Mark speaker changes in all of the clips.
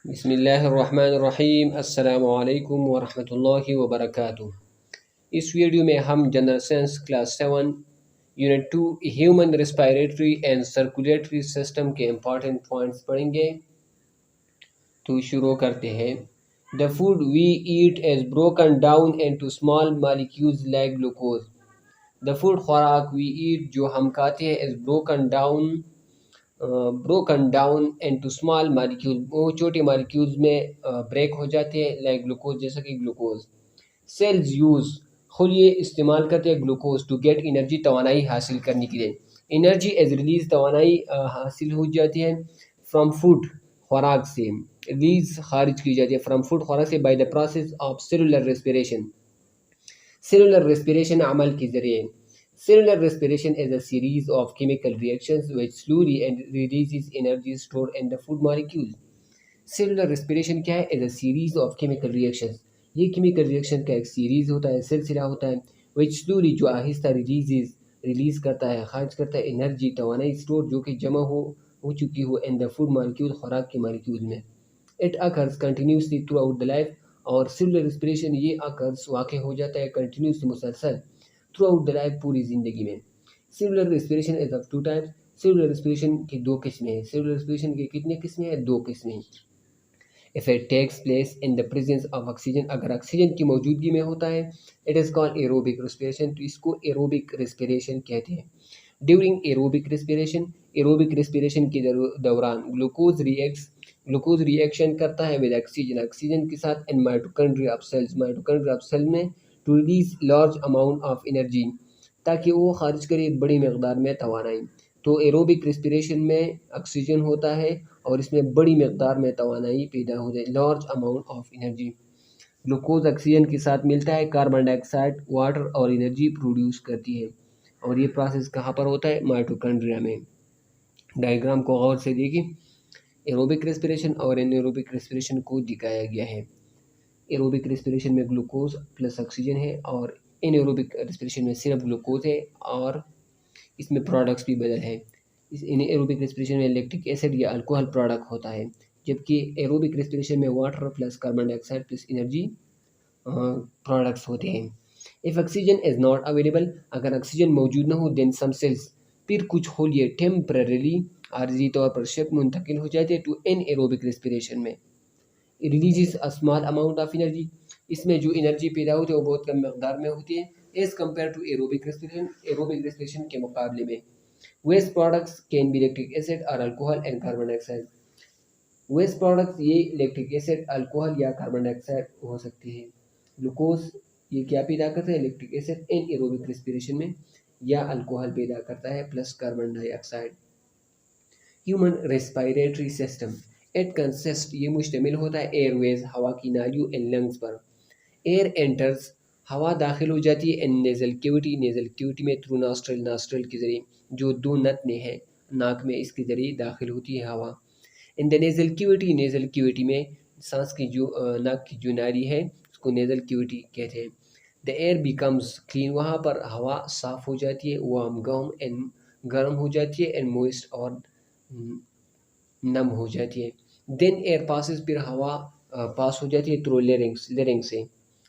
Speaker 1: बिस्मिल्लाहिर्रहमानिर्रहीम अस्सलामुअलैकुम वरहमतुल्लाहि वबरकातुह। इस वीडियो में हम general science class 7 unit 2 human respiratory and circulatory system के इम्पॉर्टेंट पॉइंट्स पढ़ेंगे। तो शुरू करते हैं। The food we eat is broken down into small molecules like glucose. The food खुराक वी ईट जो हम खाते हैं is broken down into small molecule, वो छोटे मालिक्यूल्स में ब्रेक हो जाते हैं लाइक ग्लूकोज, जैसा कि ग्लूकोज। सेल्स यूज खुलिए इस्तेमाल करते हैं ग्लूकोज टू गेट एनर्जी, तवानाई हासिल करने के लिए। एनर्जी एज रिलीज, तवानाई हासिल हो जाती है फ्रॉम फूड, खुराक से रिलीज खारिज की जाती है फ्रॉम फूड, खुराक से, by the process of cellular respiration. Cellular respiration अमल के जरिए। Cellular respiration is a series of chemical reactions which slowly and releases energy stored in the food molecules. Cellular respiration क्या है? Is a series of chemical reactions. ये chemical reaction का एक series होता है, सिलसिला होता है, which slowly जो आहिस्ता रिलीज करता है, खारिज करता है एनर्जी, तवानाई स्टोर जो कि जमा हो चुकी हो इन द फूड मॉलिक्यूल, खुराक के मॉलिक्यूल में। It occurs continuously through out the life, और सेलुलर रेस्पिरेशन ये अकर्स वाक़ हो जाता है कंटिन्यूसली, मुसलसल थ्रू आउट द लाइफ, पूरी ज़िंदगी में। Cellular respiration is of two types. Cellular respiration की दो किस्में हैं। सेलुलर रेस्पिरेशन की कितनी किस्में हैं? दो किस्में। If it takes place in the presence of oxygen, अगर ऑक्सीजन की मौजूदगी में होता है, it is called aerobic respiration, तो इसको एरोबिक रेस्पिरेशन कहते हैं। ड्यूरिंग एरोबिक रेस्पिरेशन के दौरान ग्लूकोज रिएक्शन करता है विद ऑक्सीजन, ऑक्सीजन के साथ, इन माइटोकॉन्ड्रिया ऑफ सेल में, to release large amount of energy, ताकि वो खारिज करे बड़ी मकदार में तवानाई। तो एरोबिक रेस्पिरेशन में ऑक्सीजन होता है और इसमें बड़ी मकदार में तवानाई पैदा हो जाए, large amount of energy. Glucose oxygen के साथ मिलता है, कार्बन डाइऑक्साइड, वाटर और एनर्जी प्रोड्यूस करती है, और ये प्रोसेस कहाँ पर होता है? माइटोकॉन्ड्रिया में। डायग्राम को गौर से देखिए। एरोबिक रेस्पिरेशन और एनारोबिक रेस्पिरेशन को दिखाया गया है। एरोबिक रेस्पिरेशन में ग्लूकोज प्लस ऑक्सीजन है, और एनारोबिक रेस्पिरेशन में सिर्फ ग्लूकोज है और इसमें प्रोडक्ट्स भी बदल है। इस एरोबिक रेस्पिरेशन में लैक्टिक एसिड या अल्कोहल प्रोडक्ट होता है, जबकि एरोबिक रेस्पिरेशन में water plus carbon dioxide plus energy products होते हैं। If oxygen is not available, अगर ऑक्सीजन मौजूद ना हो, देन सम सेल्स, फिर कुछ होलिए टेम्पररीली, आर्जी तौर पर शिफ्ट मुंतकिल हो जाते हैं टू एन एरोबिक रेस्पिरेशन में। Releases a small amount of energy, इसमें जो एनर्जी पैदा होती है वो बहुत कम मकदार में होती है as compare to aerobic respiration के मुकाबले में। Waste products can be lactic acid और alcohol and carbon dioxide. Waste products ये लैक्टिक एसिड, अल्कोहल या कार्बन डाइऑक्साइड हो सकते हैं। ग्लूकोज ये क्या पैदा करता है? Lactic acid in aerobic respiration में, या अल्कोहल पैदा करता है plus carbon dioxide. Human respiratory system, it consist, ये मुश्तमिल होता है एयरवेज, हवा की नालियों, एंड लंग्स पर। एयर एंटर्स, हवा दाखिल हो जाती है इन नेजल कैविटी में, थ्रू नॉस्ट्रल के जरिए, जो दो नतने हैं नाक में, इसके जरिए दाखिल होती है हवा। इन द नेजल कैविटी में, सांस की जो नाक की जो नाली है उसको नेजल कैविटी कहते हैं। द एयर बिकम्स क्लीन, वहाँ पर हवा साफ हो जाती है, वार्म गर्म हो जाती है, एंड मोइस्ट और नम हो जाती है। देन एयर पासिस, फिर हवा पास हो जाती है थ्रू लेरिंग से,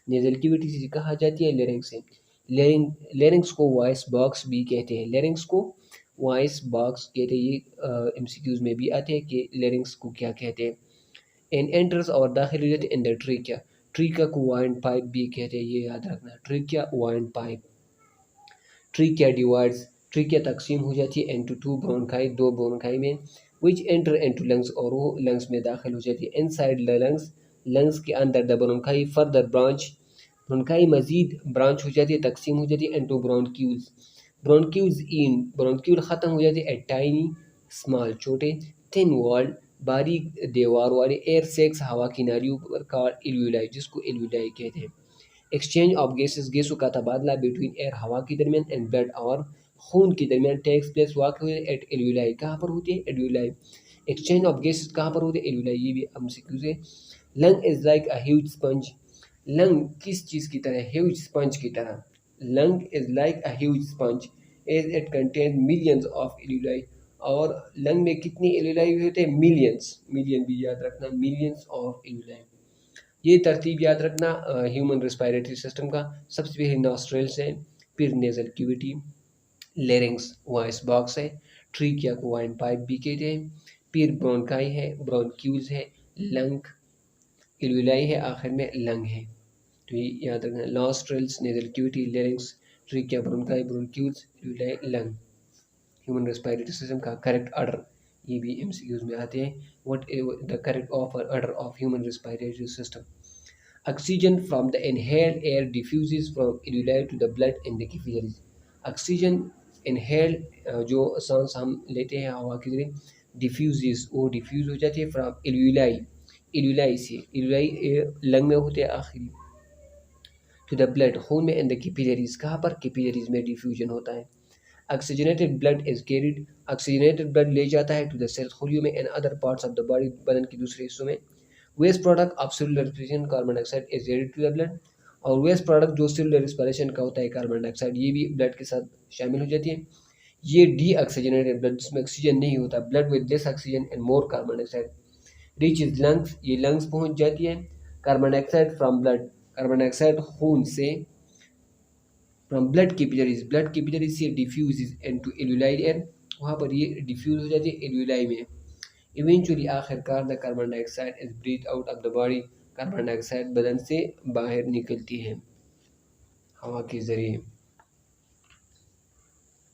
Speaker 1: नेजल कैविटी से कहा जाती है लेरिंग से। लेरिंग्स को वॉइस बॉक्स भी कहते हैं, लेरिंग्स को वॉइस बॉक्स कहते हैं। ये एमसीक्यूज में भी आते हैं कि लेरिंग्स को क्या कहते हैं। एंड एंटर्स, और दाखिल हो जाते हैं इन द ट्रीकिया को वाइंड पाइप भी कहते हैं, ये याद रखना, ट्रीकिया वाइंड पाइप। ट्रीकिया तकसीम हो जाती है इनटू टू ब्रोंकाई, दो ब्रोंकाई में, विच एंटर इनटू लंग्स, और वो लंग्स में दाखिल हो जाती है। इनसाइड द लंग्स के अंदर, the bronchi further branch, bronchi Majeed branch हो जाती है, तकसीम हो जाती है इनटू ब्रोंक्यूल ख़त्म हो जाती है एट टाइनी स्मॉल, छोटे, थिन वॉल्ड, बारीक दीवार वाले, एयर सेक्स, हवा की नालियों पर, कॉल्ड एल्वियोलाई, जिसको एल्वियोलाई कहते हैं। एक्सचेंज ऑफ गैसों का तबादला बिटवीन एयर, हवा के दरमियान, एंड ब्लड, और खून के दरमियान, टेक्स प्लेस वाक़ एट एल्वियोलाई, कहाँ पर होती है? एल्वियोलाई। एक्सचेंज ऑफ गैसेस कहाँ पर होती है? एल्वियोलाई, ये भी एमसीक्यू है। Lung is like a huge sponge, lung किस चीज़ की तरह? ह्यूज स्पंज की तरह। Lung is like a huge sponge as it contain millions of alveoli, और लंग में कितनी एल्यूलाई होते हैं? मिलियंस, मिलियन भी याद रखना, मिलियंस ऑफ एल्यूलाई। ये तरतीब याद रखना ह्यूमन रेस्पिरेटरी सिस्टम का। सबसे पहले नॉस्ट्रल्स है, फिर nasal cavity, larynx voice box है, ट्रीकिया को वाइन पाइप भी कहते हैं, फिर ब्रोनकाई है, ब्रोनक्यूल्स है, लंग, एल्यूलाई है, आखिर में लंग है। तो ये याद रखना, nostrils, nasal cavity, larynx, trachea, bronchi, bronchioles, alveoli, lung. Human respiratory system का करेक्ट ऑर्डर ये भी एमसीक्यूज में आते हैं। What the correct order of human respiratory system? Oxygen from the inhaled air diffuses from alveoli to the blood in the capillaries. Oxygen inhale जो सांस हम लेते हैं हवा के जरिए, डिफ्यूजेस वो डिफ्यूज हो जाती है फ्रॉम एल्यूलाई, एल्यूलाई से, एल्यूलाई लंग में होते हैं आखिरी, टू द ब्लड खून में, इन द कैपिलरीज कहाँ पर? कैपिलरीज में डिफ्यूजन होता है। Oxygenated blood is carried, oxygenated blood ले जाता है टू द सेल्स खुलियों में and other parts of the body, बदन के दूसरे हिस्सों में। Waste product of cellular respiration carbon dioxide is added to the blood, और वेस्ट प्रोडक्ट जो सेलुलर रेस्पिरेशन का होता है कार्बन डाइऑक्साइड, ये भी ब्लड के साथ शामिल हो जाती है। ये डी ऑक्सीजनेटेड ब्लड जिसमें ऑक्सीजन नहीं होता, blood with less oxygen and more carbon dioxide, reach is lungs, ये लंग्स पहुंच जाती है। Carbon dioxide from blood, carbon dioxide खून से, फ्रॉम ब्लड कैपिलरीज से डिफ्यूज इनटू एल्यूलाइड एयर, वहाँ पर ये डिफ्यूज हो जाती है एल्यूलाई में। इवेंचुअली आखिरकार the carbon dioxide is breathe out of the body, carbon dioxide बदन से बाहर निकलती है हवा के जरिए।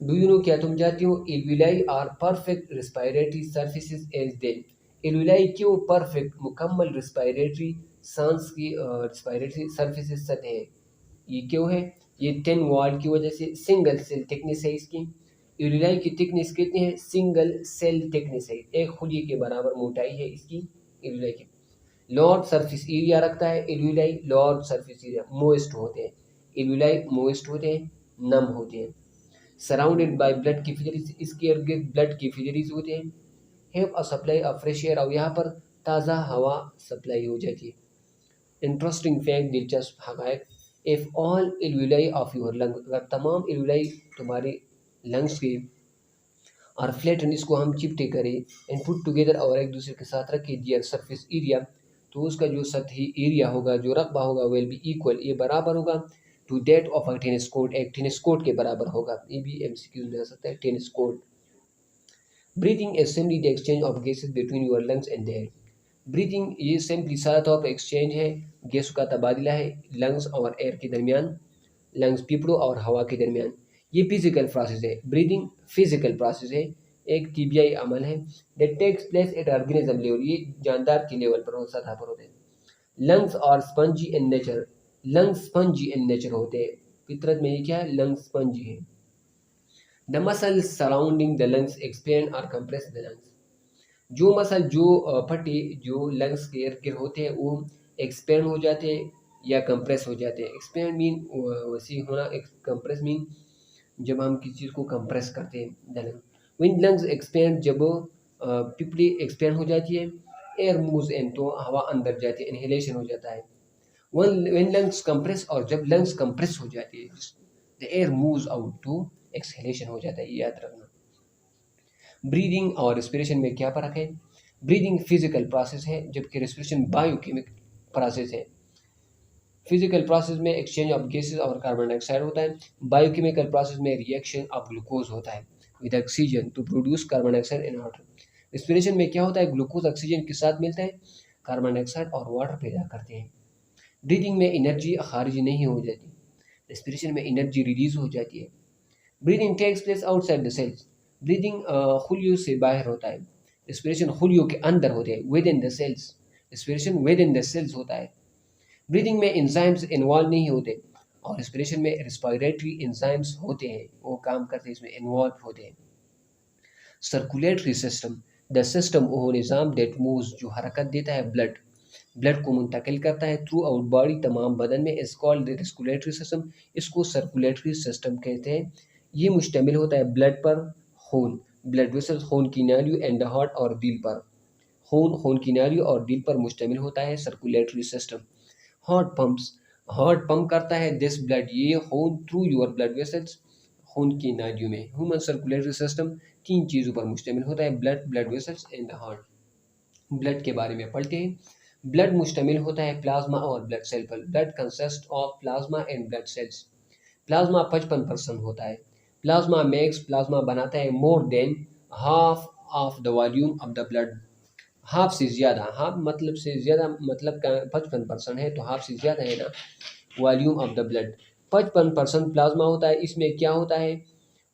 Speaker 1: डू यू नो, क्या तुम जानती हो, alveoli are perfect respiratory surfaces as they, alveoli क्यों परफेक्ट मुकम्मल रेस्पिरेटरी सांस की रेस्पिरेटरी सर्फेसिस सतह है, ये क्यों है? ये 10 वॉल की वजह से, सिंगल सेल थिकनेस है इसकी। एल्यूलाई की थिकनेस कितनी है? सिंगल सेल थिकनेस है, एक खुली के बराबर मोटाई है इसकी एल्यूलाई की। लॉर्ड सरफेस एरिया रखता है एल्यूलाई, लॉर्ड सरफेस एरिया, मोइस्ट होते हैं एल्यूलाई, मोइस्ट होते हैं, नम होते हैं। सराउंडेड बाय ब्लड कैपिलरीज, इसके इर्द गिर्द ब्लड कैपिलरीज होते हैं। Have a supply of fresh air, और यहाँ पर ताज़ा हवा सप्लाई हो जाती है। इंटरेस्टिंग फैक्ट, दिलचस्प हक़ाइक़, if all alveoli of your lung, अगर तमाम एल्यूलाई तुम्हारे लंग्स के और फ्लैटन, इसको हम चिपटे करें एंड पुट टुगेदर, और एक दूसरे के साथ रखें, दियर सरफेस एरिया, तो उसका जो सतही एरिया होगा, जो रकबा होगा, विल बी इक्वल, ये बराबर होगा to that of a tennis court, एक टेनिस कोर्ट के बराबर होगा। ये भी एमसीक्यू में आ सकता है, tennis court. Breathing is simply the exchange of gases between your lungs and the air, breathing ये सिंपली सादा तौर पर एक्सचेंज है, गैसों का तबादला है लंग्स और एयर के दरमियान, लंग्स फेफड़ों और हवा के दरमियान। ये फिजिकल प्रोसेस है, ब्रीदिंग फिजिकल प्रोसेस है, एक तिबियाई अमल है, that takes place at organism level, ये जानदार के लेवल पर सतह पर होते हैं। लंग्स और spongy in nature, lungs spongy in nature होते हैं, फितरत में ये क्या है? लंग्स स्पंजी है। The muscles surrounding the lungs expand और कंप्रेस द लंग्स, जो मसल जो पट्टी जो लंग्स के इर्द गिर्द होते हैं वो एक्सपेंड हो जाते हैं या कंप्रेस हो जाते हैं। एक्सपेंड मीन वसी होना, कंप्रेस मीन जब हम किसी चीज़ को कंप्रेस करते हैं, the lung. When lungs expand, जब पिपली एक्सपेंड हो जाती है, एयर मूव्स इन, तो हवा अंदर जाती है, इनहेलेशन हो जाता है। व्हेन लंग्स कंप्रेस, और जब लंग्स कंप्रेस हो जाती है, द एयर मूव्स आउट, तो एक्सहेलेशन हो जाता है, ये याद रखना। ब्रीदिंग और रेस्पिरेशन में क्या फ़र्क है? ब्रीदिंग फिजिकल प्रोसेस है, जबकि रेस्पिरेशन बायोकेमिकल प्रोसेस है। फिजिकल प्रोसेस में एक्सचेंज ऑफ गैसेस और कार्बन डाइऑक्साइड होता है, बायोकेमिकल प्रोसेस में रिएक्शन ऑफ ग्लूकोज होता है with oxygen to produce carbon dioxide in water. Respiration में क्या होता है? ग्लूकोज ऑक्सीजन के साथ मिलता है, कार्बन डाइऑक्साइड और वाटर पैदा करते हैं। ब्रीदिंग में एनर्जी खारिज नहीं हो जाती, रेस्पिरेशन में एनर्जी रिलीज हो जाती है। Breathing takes place outside the cells, breathing खुलियों से बाहर होता है, रेस्पिरेशन खुलियों के अंदर होते हैं, within the cells, respiration within the cells होता है। ब्रीदिंग में एंजाइम्स इन्वॉल्व नहीं होते, और रेस्पिरेशन में रेस्पिरेटरी एंजाइम्स होते हैं, वो काम करते हैं, इसमें इन्वॉल्व होते हैं। सर्कुलेटरी सिस्टम, द सिस्टम वो निज़ाम दैट मूव्स, जो हरकत देता है, ब्लड को मुंतकिल करता है थ्रू आउट बॉडी, तमाम बदन में, is called the circulatory system, इसको सर्कुलेटरी सिस्टम कहते हैं। ये मुश्तमिल होता है ब्लड पर, खून, ब्लड वेसल्स, खून की नालियों, एंड हार्ट और दिल पर, खून की नालियों और दिल पर मुश्तमिल होता है सर्कुलेटरी सिस्टम। हार्ट पंप करता है दिस ब्लड, ये खून, थ्रू योर ब्लड वेसल्स, खून की नालियों में। ह्यूमन सर्कुलेटरी सिस्टम 3 चीज़ों पर मुश्तमिल होता है, blood, blood vessels and the heart. Blood के बारे में पढ़ते हैं। ब्लड मुश्तमिल होता है प्लाज्मा और ब्लड सेल पर। Blood consist of plasma and blood cells. Plasma 55% होता है। प्लाज्मा बनाता है more than half of the volume of the blood. Half से ज़्यादा, हाफ मतलब से ज़्यादा, मतलब का 55% है तो हाफ से ज़्यादा है ना, volume of the blood. 55% plasma होता है। इसमें क्या होता है,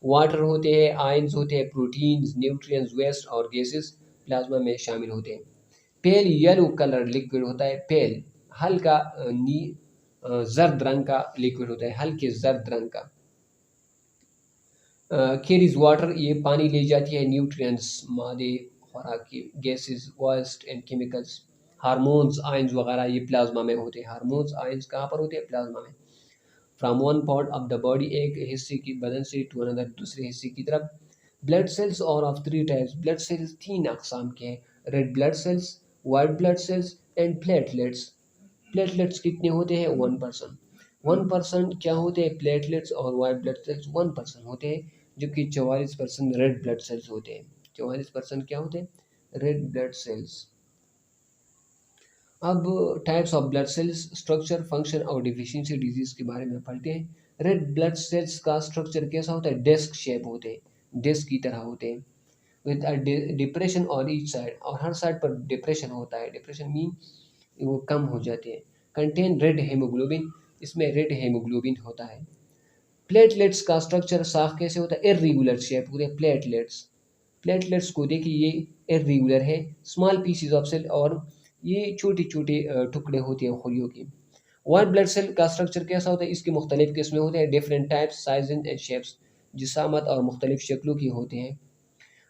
Speaker 1: वाटर होते हैं, आयंस होते हैं, प्रोटीन्स, न्यूट्रिएंट्स, वेस्ट और गैसेस प्लाज्मा में शामिल होते हैं। पेल येलो कलर लिक्विड होता है। पेल हल्का जर्द रंग का लिक्विड होता है, हल्के जर्द रंग का। कैरीज वाटर, ये पानी ले जाती है, न्यूट्रिएंट्स, मादे, खुराक की, gases, waste and chemicals, hormones, ions वगैरह ये प्लाज्मा में होते हैं। हार्मोन्स, आयंस कहाँ पर होते हैं, प्लाज्मा में। From one part of the body, एक हिस्से की बदन से, टू अनदर, दूसरे हिस्से की तरफ। ब्लड सेल्स और ऑफ 3 टाइप्स, ब्लड सेल्स 3 अकसाम के हैं, red blood cells, white blood cells and platelets. Platelets कितने होते हैं, 1%। 1% क्या होते हैं, प्लेटलेट्स, और वाइट ब्लड सेल्स 1% होते हैं, जबकि 44% रेड ब्लड सेल्स होते हैं। 44% क्या होते हैं, रेड ब्लड सेल्स। अब types of blood sales, structure, function और डिफिशियंसी डिजीज के बारे में पढ़ते हैं। रेड ब्लड सेल्स का स्ट्रक्चर कैसा होता है, डिस्क शेप होते हैं, डिस्क की तरह होते हैं, with a depression on each side, और हर साइड पर डिप्रेशन होता है। डिप्रेशन मीन वो कम हो जाते हैं। कंटेन रेड हेमोग्लोबिन, इसमें रेड हेमोग्लोबिन होता है। प्लेटलेट्स का स्ट्रक्चर साफ कैसे होता है, इर्रेगुलर शेप होते हैं प्लेटलेट्स। प्लेटलेट्स को देखिए, ये इर्रेगुलर है, स्मॉल पीसीज ऑफ सेल, और ये छोटे छोटे टुकड़े होते हैं खुलियों की। वाइट ब्लड सेल का स्ट्रक्चर कैसा होता है, इसकी मुख्तलिफ किस्में होते हैं, different types, size and shapes, जिसामत और मुख्तलिफ शक्लों की होते हैं।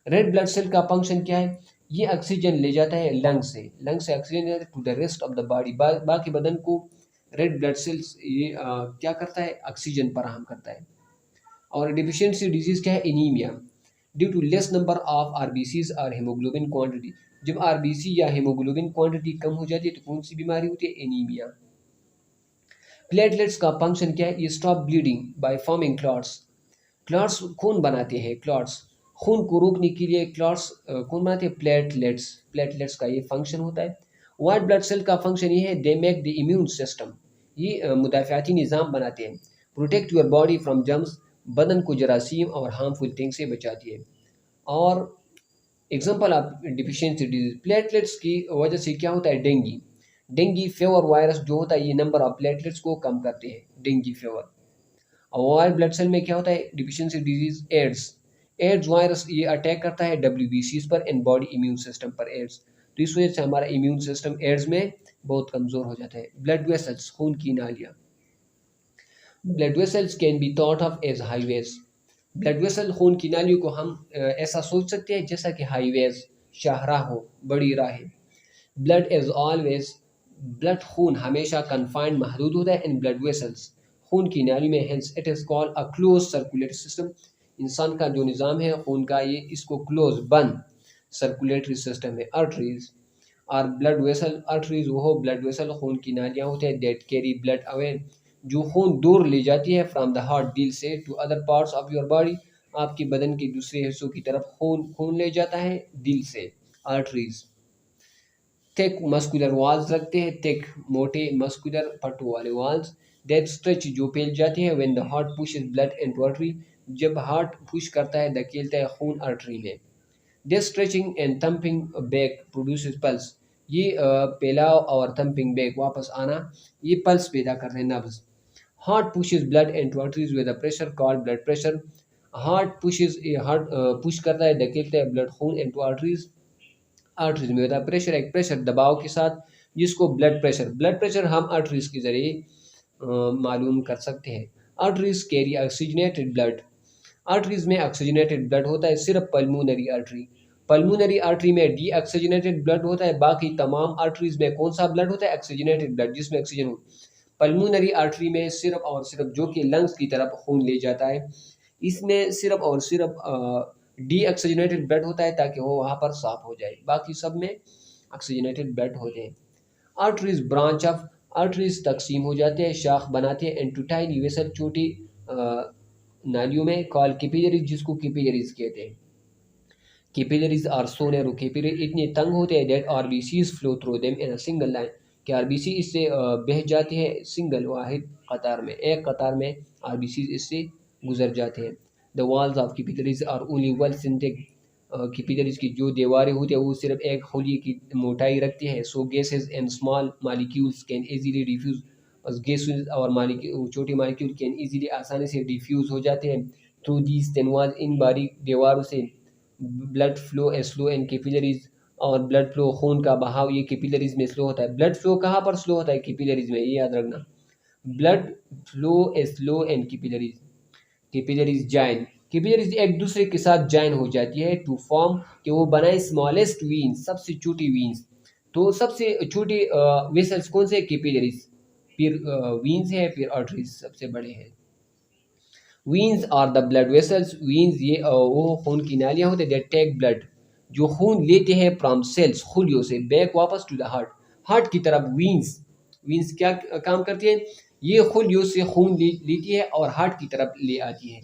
Speaker 1: रेड ब्लड सेल का फंक्शन क्या है, ये ऑक्सीजन ले जाता है लंग से oxygen to the rest of the body, बाकी बदन को रेड ब्लड सेल्स ये क्या करता है, ऑक्सीजन फराहम करता है। और डिफिशियंसी डिजीज क्या है, anaemia, due to less number of RBCs और हेमोग्लोबिन क्वांटिटी। जब आरबीसी या हेमोग्लोबिन क्वांटिटी कम हो जाती है तो कौन सी बीमारी होती है, एनीमिया। प्लेटलेट्स का फंक्शन क्या है, ये stop bleeding by forming clots. Clots खून बनाते हैं, क्लॉट्स खून को रोकने के लिए क्लॉट्स कौन बनाते हैं, प्लेटलेट्स। प्लेटलेट्स का ये फंक्शन होता है। वाइट ब्लड सेल का फंक्शन ये है, they make the immune system, ये मुदाफ़ाती निज़ाम बनाते हैं। Protect your body from germs, बदन को जरासीम और हार्मफुल थिंग से बचाती है। और example of deficiency disease, platelets की वजह से क्या होता है, डेंगी फीवर वायरस जो होता है, ये नंबर ऑफ प्लेटलेट्स को कम करते हैं, डेंगी फीवर। और वाइट ब्लड सेल में क्या होता है, डिफिशियंसी डिजीज, एड्स वायरस ये अटैक करता है डब्ल्यूबीसीज पर एंड बॉडी इम्यून सिस्टम पर एड्स, तो इस वजह से हमारा इम्यून सिस्टम एड्स में बहुत कमज़ोर हो जाता है। ब्लड वेसल्स, खून की नालियाँ। Blood vessels can be thought of as highways. Blood vessel, खून की नालियों को हम ऐसा सोच सकते हैं जैसा कि हाईवेज, शाहराह हो, बड़ी राहें। ब्लड इज ऑलवेज, ब्लड खून हमेशा कन्फाइंड, महदूद होता है इन ब्लड वेसल्स, खून की नाली में, hence it is called a close circulatory system. इंसान का जो निज़ाम है खून का, ये इसको क्लोज, बंद सर्कुलेटरी सिस्टम है। आर्टरीज और ब्लड वेसल, आर्टरीज वो ब्लड वेसल, खून की नालियाँ होते हैं, दैट कैरी ब्लड अवे, जो खून दूर ले जाती है फ्रॉम द हार्ट, दिल से, to other parts of your body, आपकी बदन के दूसरे हिस्सों की तरफ खून ले जाता है दिल से, आर्टरीज। थिक मस्कुलर वॉल्स रखते हैं, थिक मोटे मस्कुलर पट्टों वाले वॉल्स, दैट स्ट्रेच जो फैल जाते हैं, when the heart pushes blood into artery, जब हार्ट पुश करता है, धकेलता है खून आर्टरी में। This stretching and thumping back produces pulse, ये फैलाव और थम्पिंग बैक वापस आना, ये पल्स पैदा करते हैं, नब्ज। Heart pushes blood into arteries with a pressure called blood pressure, heart push करता है, धकेलता है ब्लड खून इनटू आर्टरीज, आर्टरीज में होता है प्रेशर, एक प्रेशर दबाव के साथ, जिसको ब्लड प्रेशर हम आर्टरीज के जरिए मालूम कर सकते हैं। Arteries carry oxygenated blood, arteries में ऑक्सीजनेटेड ब्लड होता है, सिर्फ पल्मोनरी आर्टरी में डी ऑक्सीजनेटेड ब्लड होता है, बाकी तमाम आर्टरीज में कौन सा ब्लड होता है, ऑक्सीजनेटेड ब्लड, जिसमें ऑक्सीजन हो। पल्मोनरी आर्टरी में सिर्फ और सिर्फ, जो कि लंग्स की तरफ खून ले जाता है, इसमें सिर्फ और सिर्फ डी ऑक्सीजनेटेड ब्लड होता है, ताकि वो वहाँ पर साफ हो जाए, बाकी सब में ऑक्सीजनेटेड ब्लड होते हैं। आर्टरीज ब्रांच ऑफ, आर्टरीज तकसीम हो जाते हैं, शाख बनाते हैं, एंड टू टाइनी वेसल, छोटी नालियों में, कॉल कैपिलरीज, जिसको कैपिलरीज कहते हैं। Capillaries are so narrow, capillary इतने तंग होते हैं that RBCs flow through them in a single line, कि आरबीसी इससे बह जाती है सिंगल वाहिद कतार में, एक कतार में आरबीसी इससे गुजर जाते हैं। The walls of capillaries are only well synthetic, capillaries की जो दीवारें होती है वो सिर्फ एक होली की मोटाई रखती है। So gases and small molecules can easily diffuse, और गैसेज और छोटी मालिक्यूल कैन इजीली आसानी से डिफ्यूज हो जाते हैं थ्रू दीज थिन वॉल्स, इन बारीक दीवारों से। Blood flow a slow and capillaries, और ब्लड फ्लो खून का बहाव ये कैपिलरीज में स्लो होता है। ब्लड फ्लो कहाँ पर स्लो होता है? कैपिलरीज में, ये याद रखना। Blood flow a slow and capillaries, capillaries join, capillaries एक दूसरे के साथ जॉइन हो जाती है टू फॉर्म, कि वो बनाए स्मॉलेस्ट वीन्स, सबसे छोटी वीन्स। तो सबसे छोटे वेसल्स कौन से? कैपिलरीज, फिर वीन्स है, फिर आर्टरीज सबसे बड़े हैं। Veins are the blood vessels, veins ये वो खून की नालियाँ होते हैं दैट टेक ब्लड, जो खून लेते हैं फ्रॉम सेल्स, खुलियों से, बैक वापस टू द हार्ट, हार्ट की तरफ। वीन्स, वीन्स क्या काम करती है? ये खुलियों से खून लेती है और हार्ट की तरफ ले आती है।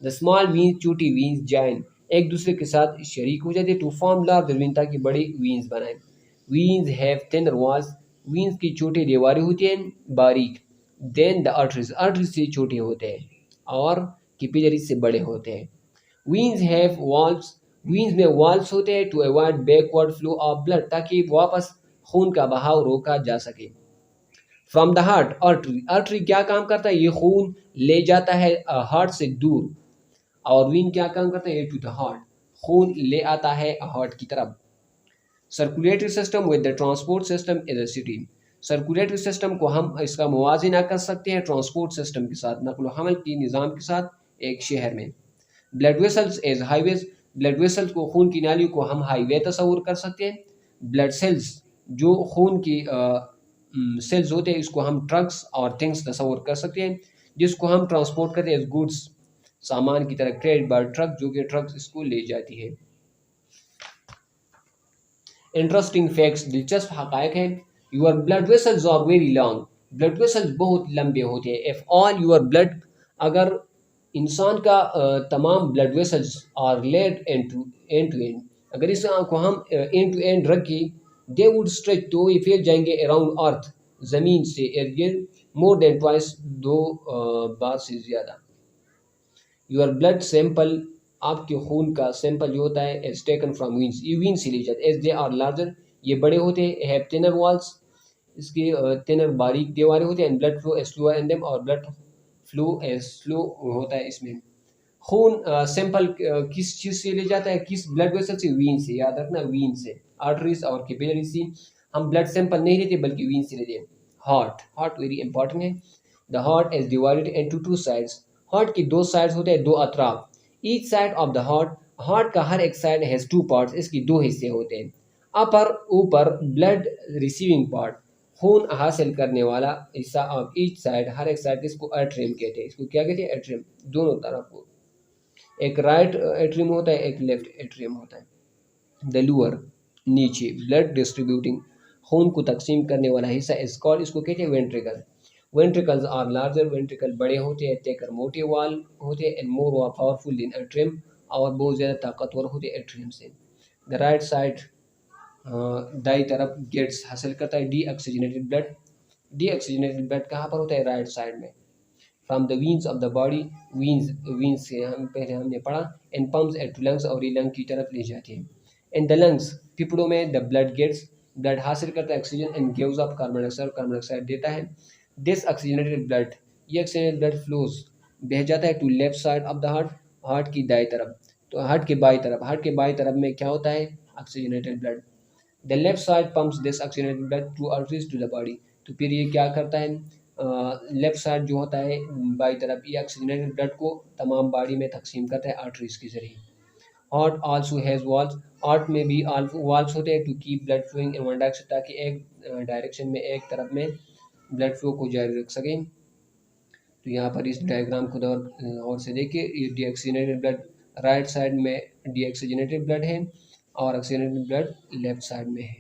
Speaker 1: द स्मॉल वीन्स, छोटी वीन्स जॉइन, एक दूसरे के साथ शरीक हो जाते हैं टू फॉर्म लार्जर वीन, ताकि बड़ी वीन्स बनाए। Veins have thinner walls, veins की छोटी दीवारें होती हैं बारीक, देन द आर्टरीज, आर्टरीज से छोटे होते हैं और कैपिलरीज से बड़े होते हैं। वीन्स हैव वॉल्व्स, वीन्स में वॉल्व्स होते हैं to avoid backward flow of blood, ताकि वापस खून का बहाव रोका जा सके। From the heart, artery, artery क्या काम करता है? ये खून ले जाता है हार्ट से दूर, और वीन क्या काम करता है? टू द हार्ट, खून ले आता है हार्ट की तरफ। Circulatory system with the transport system is a city, circulatory system को हम इसका मुवाजना कर सकते हैं ट्रांसपोर्ट सिस्टम के साथ, नकल हमल के निज़ाम के साथ एक शहर में। Blood vessels as highways, blood vessels को, खून की नाली को हम हाईवे तस्वूर कर सकते हैं। ब्लड सेल्स, जो खून की सेल्स होते हैं, इसको हम ट्रक्स और थिंग्स तस्वूर कर सकते हैं, जिसको हम ट्रांसपोर्ट करते हैं गुड्स, सामान की तरह, क्रेडिट बाय ट्रक, जो कि ट्रक्स इसको ले जाती है। इंटरेस्टिंग फैक्ट्स, दिलचस्प हकायक है। Your blood vessels are very long, blood vessels बहुत लंबे होते हैं। इफ ऑल यूर ब्लड, अगर इंसान का तमाम blood vessels are laid end to end, अगर इस को हम एंड टू एंड रखें, दे वुड स्ट्रेच, तो ये फैल जाएंगे अराउंड अर्थ, ज़मीन से इर्द गिर्द, मोर देन ट्वाइस, दो बार से ज़्यादा। योर ब्लड सैंपल, आपके खून का सैंपल जो होता है, इज टेकन फ्रॉम वीन्स, ये वीन्स से ले जाते हैं। एज दे आर लार्जर, ये बड़े होते हैं, हैव थिनर वॉल्स, इसके थिनर बारीक दीवारें होती हैं, and blood flow is slow in them, और ब्लड फ्लो इज स्लो होता है इसमें। खून सैंपल किस चीज़ से ले जाता है? किस ब्लड वेसल से? वीन से, याद रखना, वीन से। आर्टरीज और कैपिलरीज से हम ब्लड सैंपल नहीं लेते, बल्कि वीन से लेते हैं। हार्ट, हार्ट वेरी इंपॉर्टेंट है। The heart is divided into two sides, heart की दो साइड्स होते हैं, दो अतराफ। Each side of the heart, heart का हर एक साइड हैज टू पार्ट्स, इसकी दो हिस्से होते हैं। अपर, ऊपर, ब्लड रिसीविंग पार्ट, खून हासिल करने वाला हिस्सा ऑफ ईच साइड, हर एक साइड, इसको एट्रियम कहते हैं। इसको क्या कहते हैं? एट्रियम, दोनों तरफ को। एक राइट एट्रियम होता है, एक लेफ्ट एट्रियम होता है। द लोअर, नीचे, ब्लड डिस्ट्रीब्यूटिंग, खून को तकसीम करने वाला हिस्सा इस कॉल्ड, इसको कहते हैं ventricle. Ventricles are larger, ventricle बड़े होते हैं, टेकर मोटे वाल होते हैं, and more powerful in atrium, और बहुत ज़्यादा ताकतवर होते हैं एट्रियम से। द राइट साइड, दाई तरफ गेट्स हासिल करता है deoxygenated blood, deoxygenated blood कहाँ पर होता है? राइट साइड में। From the veins of the body, veins, veins से हम पहले हमने पढ़ा, एंड पम्प्स एट लंग्स, और ये लंग की तरफ ले जाते हैं। इन द लंग्स, फेफड़ों में, द ब्लड गेट्स, ब्लड हासिल करता है oxygen, and gives off carbon dioxide, carbon dioxide देता है। दिस ऑक्सीजनेटेड ब्लड, ये ऑक्सीजनेटेड ब्लड फ्लोज, बह जाता है to left side of the heart, heart की दाई तरफ, तो हार्ट के बाई तरफ, हार्ट के बाई तरफ में क्या होता है? Oxygenated blood. The left side pumps this oxygenated blood through arteries to the body, तो फिर ये क्या करता है? लेफ्ट साइड जो होता है बाई तरफ, ये ऑक्सीजनेटेड ब्लड को तमाम बॉडी में तकसीम करता है आर्टरीज के जरिए। Heart also has walls, heart में भी वॉल्स होते हैं to keep blood flowing in one direction, ताकि एक डायरेक्शन में, एक तरफ में ब्लड फ्लो को जारी रख सकें। तो यहाँ पर इस डायग्राम को और से देखिए, ये डीऑक्सीजनेटेड ब्लड राइट साइड में डीऑक्सीजनेटेड ब्लड है, और ऑक्सीजनेटेड ब्लड लेफ्ट साइड में है।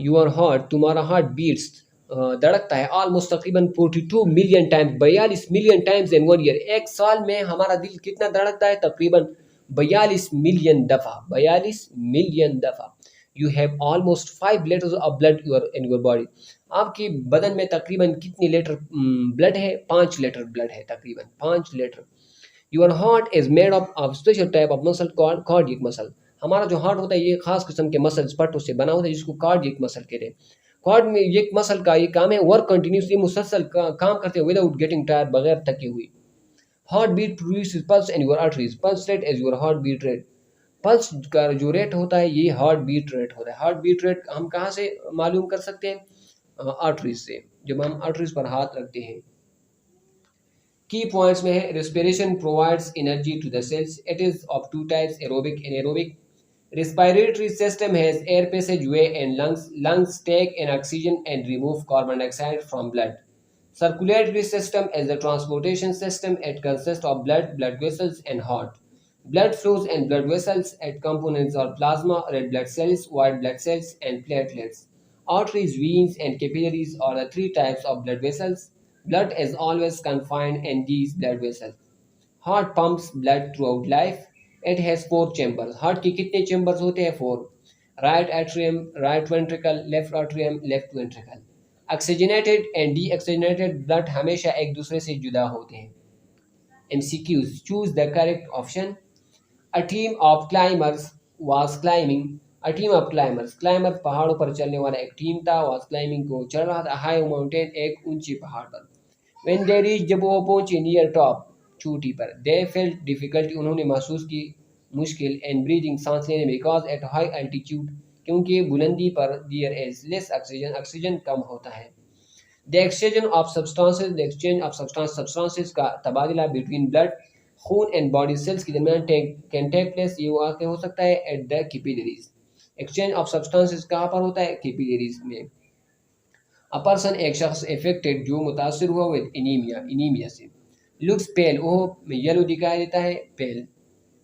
Speaker 1: योर हार्ट, तुम्हारा हार्ट बीट्स, धड़कता है, ऑलमोस्ट तकरीबन 42 million times, 42 million times in 1 year, एक साल में हमारा दिल कितना धड़कता है? तकरीबन 42 मिलियन दफ़ा, 42 मिलियन दफ़ा। You have almost 5 litres of blood you're in your body. आपकी बदन में तकरीबन कितनी लीटर ब्लड है? 5 लीटर ब्लड है, तकरीबन 5 litre. Your heart is made of special type of muscle called cardiac muscle. हमारा जो हार्ट होता है ये खास किस्म के मसल पट्टों से बना होता है जिसको कार्डियक मसल कहते हैं। कार्डियक मसल का ये काम है वर्क कंटिन्यूसली, मुसलसल काम करते हुए विदाउट गेटिंग टायर्ड, बगैर थके हुए। Heart beat produces pulse and your arteries. Pulse rate is your heart beat rate. Pulse का जो रेट होता है ये हार्ट बीट रेट होता है। हार्ट बीट रेट हम कहाँ से मालूम कर सकते हैं? आर्टरीज से, जब हम आर्टरीज पर हाथ रखते हैं। की पॉइंट्स में है, respiration provides energy to the cells. It is of two types, aerobic and aerobic. Respiratory system has air passageway and lungs. Lungs take in oxygen and remove carbon dioxide from blood. Circulatory system is the transportation system. It consists of blood, blood vessels, and heart. Blood flows and blood vessels. Its components are plasma, red blood cells, white blood cells, and platelets. Arteries, veins, and capillaries are the three types of blood vessels. Blood is always confined in these blood vessels. Heart pumps blood through out life. It has 4 chambers. Heart के कितने chambers होते हैं? 4। Right atrium, right ventricle, left atrium, left ventricle. Oxygenated and D oxygenated blood हमेशा एक दूसरे से जुदा होते हैं। MCQs, choose the correct option. A team of climbers was climbing. A team of climbers, climber पहाड़ों पर चलने वाला एक टीम था। वाज क्लाइंबिंग, को चढ़ रहा था। हाई माउंटेन, एक ऊंची पहाड़ पर। व्हेन दे रीच, जब वो पहुंचे, नियर टॉप, चोटी पर। दे फेल्ट डिफिकल्टी, उन्होंने महसूस की मुश्किल। एंड ब्रीदिंग, सांस लेने में। बिकॉज एट हाई एल्टीट्यूड, क्योंकि बुलंदी पर there is less oxygen, oxygen कम होता है। The exchange of substances, the exchange of substances का तबादला बिटवीन ब्लड, खून एंड बॉडी सेल्स के दरमियान कैन टेक प्लेस, ये वाक़ हो सकता है at the capillaries. Exchange of substances कहाँ पर होता है? कैपिलरीज में। अ पर्सन, एक शख्स, इफेक्टेड, जो मुतासर हुआ विद एनीमिया, एनीमिया से। लुक्स पेल, वो येलो दिखाई देता है, पेल,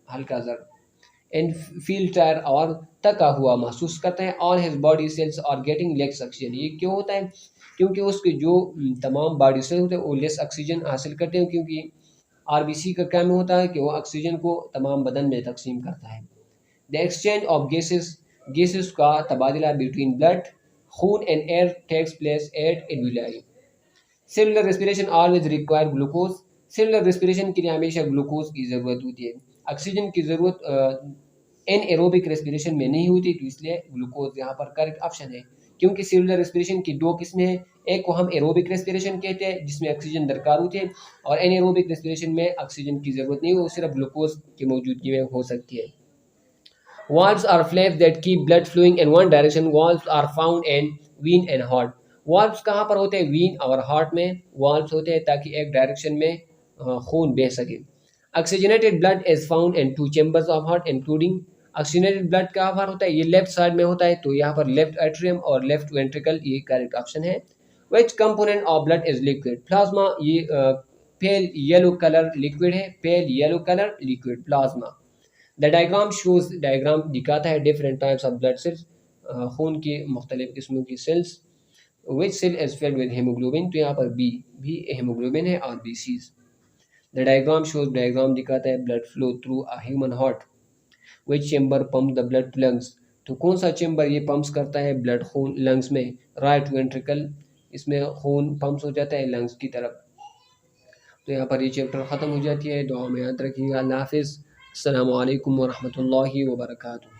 Speaker 1: हल्का जर्द। एंड फील टायर, और थका हुआ महसूस करता है। All his body cells are getting less oxygen, ये क्यों होता है? क्योंकि उसके जो तमाम बॉडी सेल्स होते हैं वो लेस ऑक्सीजन हासिल करते हैं, क्योंकि आरबीसी का काम होता है कि वो ऑक्सीजन को तमाम बदन में तकसीम करता है। The exchange of gases, gases का तबादला बिटवीन ब्लड, खून and air takes place at alveoli. Cellular respiration always require glucose. Cellular respiration के लिए हमेशा ग्लूकोज की ज़रूरत होती है। ऑक्सीजन की ज़रूरत एनएरोबिक रेस्पिरेशन में नहीं होती, तो इसलिए ग्लूकोज यहाँ पर करेक्ट ऑप्शन है। क्योंकि सेलुलर रेस्पिरेशन की 2 किस्में हैं। एक को हम एरोबिक रेस्पिरेशन कहते हैं जिसमें ऑक्सीजन दरकार होती है, और एनएरोबिक रेस्पिरेशन में ऑक्सीजन की ज़रूरत नहीं, वो सिर्फ ग्लूकोज की मौजूदगी में हो सकती है। Valves are flaps that keep blood flowing in one direction. Valves are found in vein and heart. Valves कहाँ पर होते हैं? vein और heart में valves होते हैं ताकि एक डायरेक्शन में खून बह सके। Oxygenated blood is found in 2 chambers of heart including। oxygenated blood कहाँ पर होता है? ये लेफ्ट साइड में होता है, तो यहाँ पर लेफ्ट एट्रियम और लेफ्ट वेंट्रिकल, ये करेक्ट ऑप्शन है। Which component of blood is liquid? Plasma, ये pale yellow color liquid है, pale yellow color liquid plasma। The diagram shows, diagram दिखाता है different types of blood cells, खून की मुख्तलिफ किस्मों की cells. Which cell is filled with haemoglobin, तो यहाँ पर बी भी हेमोग्लोबिन है और बी सीज। द डायग्राम शोज, डायग्राम दिखाता है blood flow through a human heart. Which chamber pump the blood to lungs, तो कौन सा चेम्बर ये पंप्स करता है ब्लड खून लंग्स में? राइट वेंट्रिकल, इसमें खून पंप्स हो जाता है लंग्स की तरफ। तो यहाँ पर ये चैप्टर ख़त्म हो जाती है। दुआ में याद रखिएगा। अल्लाह हाफिज़। अस्सलामु अलैकुम वरहमतुल्लाहि वबरकातुहू।